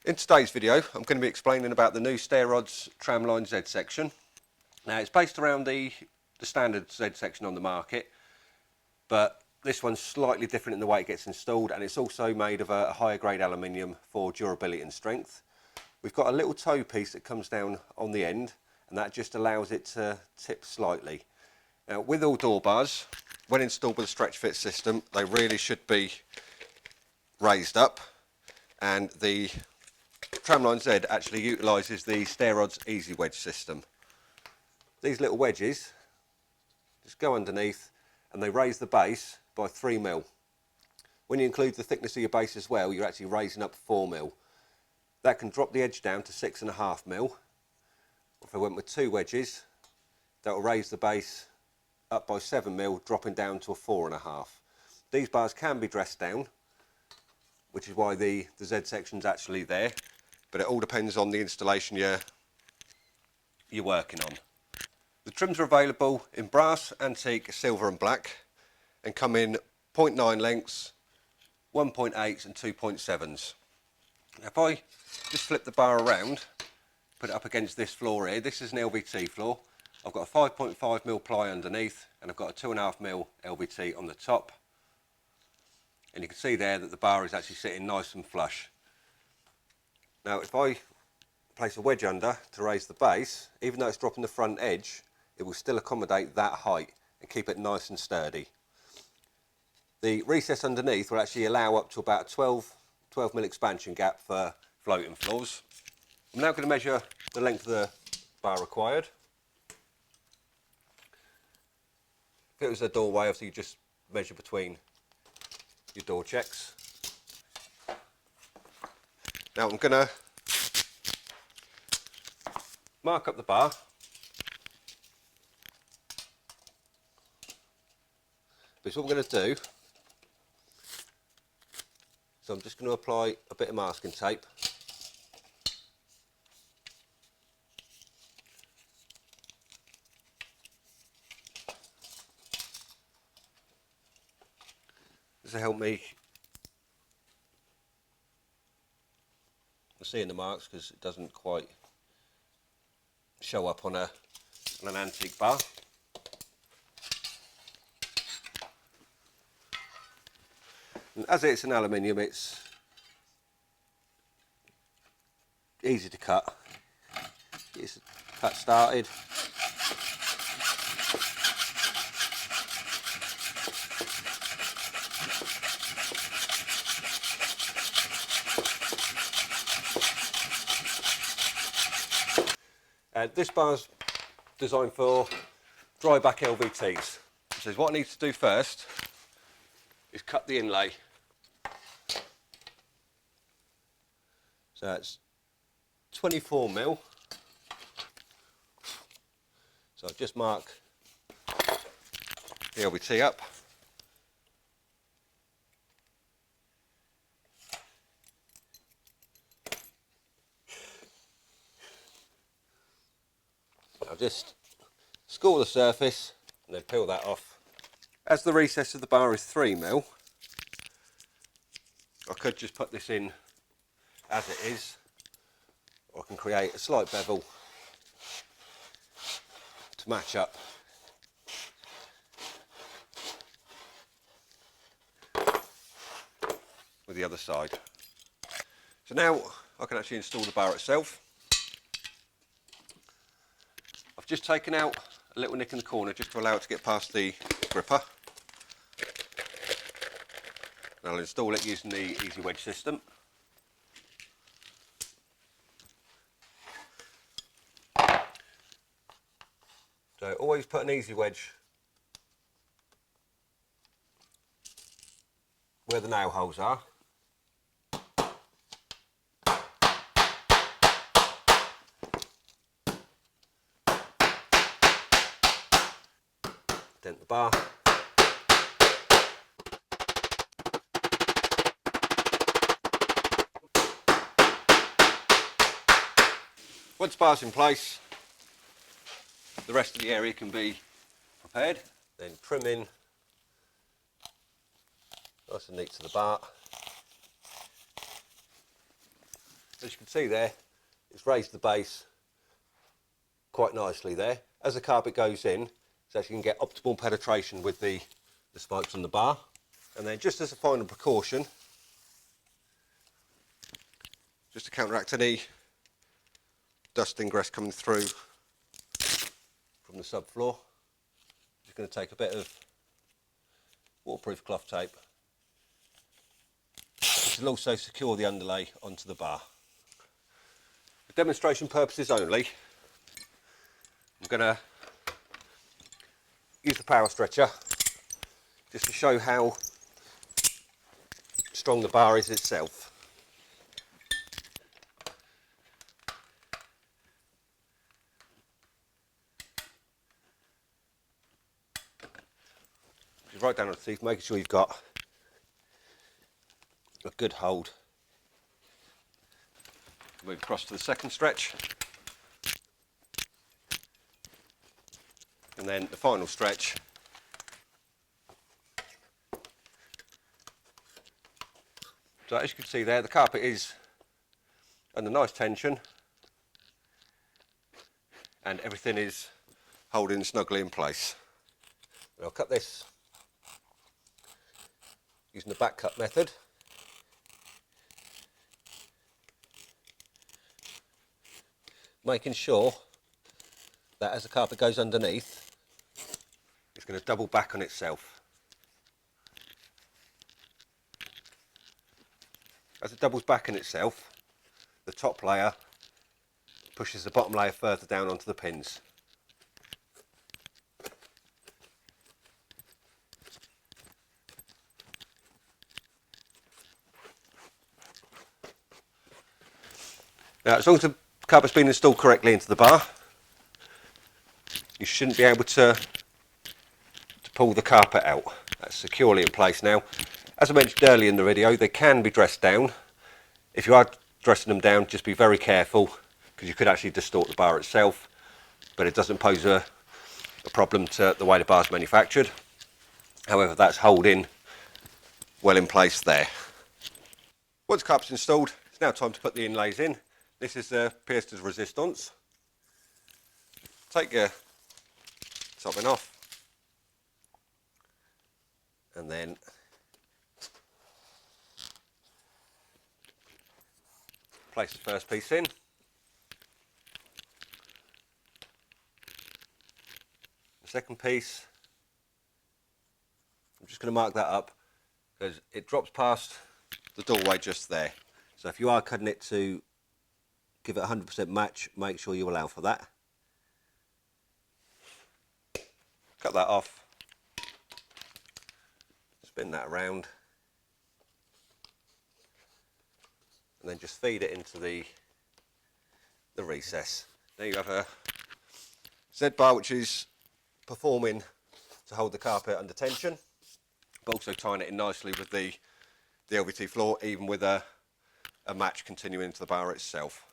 In today's video, I'm going to be explaining about the new Stairrods TramlineZ section. Now, it's based around the standard Z section on the market, but this one's slightly different in the way it gets installed, and it's also made of a higher grade aluminium for durability and strength. We've got a little toe piece that comes down on the end, and that just allows it to tip slightly. Now, with all door bars, when installed with a stretch fit system, they really should be raised up, and the TramlineZ actually utilises the Stairrods Easy Wedge system. These little wedges just go underneath and they raise the base by 3mm. When you include the thickness of your base as well, you're actually raising up 4mm. That can drop the edge down to 6.5mm. If I went with 2 wedges, that will raise the base up by 7mm, dropping down to a 4.5. These bars can be dressed down, which is why the Z section's actually there, but it all depends on the installation you're working on. The trims are available in brass, antique, silver and black, and come in 0.9 lengths, 1.8s and 2.7s. If I just flip the bar around, put it up against this floor here, this is an LVT floor. I've got a 5.5mm ply underneath, and I've got a 2.5mm LVT on the top. And you can see there that the bar is actually sitting nice and flush. Now, if I place a wedge under to raise the base, even though it's dropping the front edge, it will still accommodate that height and keep it nice and sturdy. The recess underneath will actually allow up to about a 12mm expansion gap for floating floors. I'm now going to measure the length of the bar required. If it was a doorway, obviously you just measure between your door checks. Now I'm going to mark up the bar. But what I'm going to do, so I'm just going to apply a bit of masking tape. This will help me seeing the marks because it doesn't quite show up on an antique bar. And as it's an aluminium, it's easy to cut. Get the cut started. This bar's designed for dry back LVTs. So what I need to do first is cut the inlay. So that's 24mm. So I'll just mark the LVT up. I'll just score the surface and then peel that off. As the recess of the bar is 3mm, I could just put this in as it is, or I can create a slight bevel to match up. With the other side. So now I can actually install the bar itself. I've just taken out a little nick in the corner just to allow it to get past the gripper. And I'll install it using the Easy Wedge system. So always put an Easy Wedge where the nail holes are. Dent the bar. Once the bar's in place, the rest of the area can be prepared. Then trim in nice and neat to the bar. As you can see there, it's raised the base quite nicely there. As the carpet goes in, so you can get optimal penetration with the spikes on the bar. And then just as a final precaution, just to counteract any dust ingress coming through from the subfloor, just going to take a bit of waterproof cloth tape. This will also secure the underlay onto the bar. For demonstration purposes only, I'm going to use the power stretcher just to show how strong the bar is itself. Just right down on the teeth, making sure you've got a good hold. Move across to the second stretch. And then the final stretch. So as you can see there, the carpet is under nice tension and everything is holding snugly in place. And I'll cut this using the back cut method. Making sure that as the carpet goes underneath, it's going to double back on itself. As it doubles back on itself, the top layer pushes the bottom layer further down onto the pins. Now, as long as the carpet's been installed correctly into the bar, you shouldn't be able to pull the carpet out. That's securely in place now. As I mentioned earlier in the video, they can be dressed down. If you are dressing them down, just be very careful because you could actually distort the bar itself, but it doesn't pose a problem to the way the bar is manufactured. However, that's holding well in place there. Once the carpet's installed, it's now time to put the inlays in. This is the pièce de résistance. Take your topping off and then place the first piece in. The second piece, I'm just going to mark that up because it drops past the doorway just there. So if you are cutting it to give it 100% match, make sure you allow for that. Cut that off, spin that around, and then just feed it into the recess. There you have a ZBar which is performing to hold the carpet under tension, but also tying it in nicely with the LVT floor, even with a match continuing into the bar itself.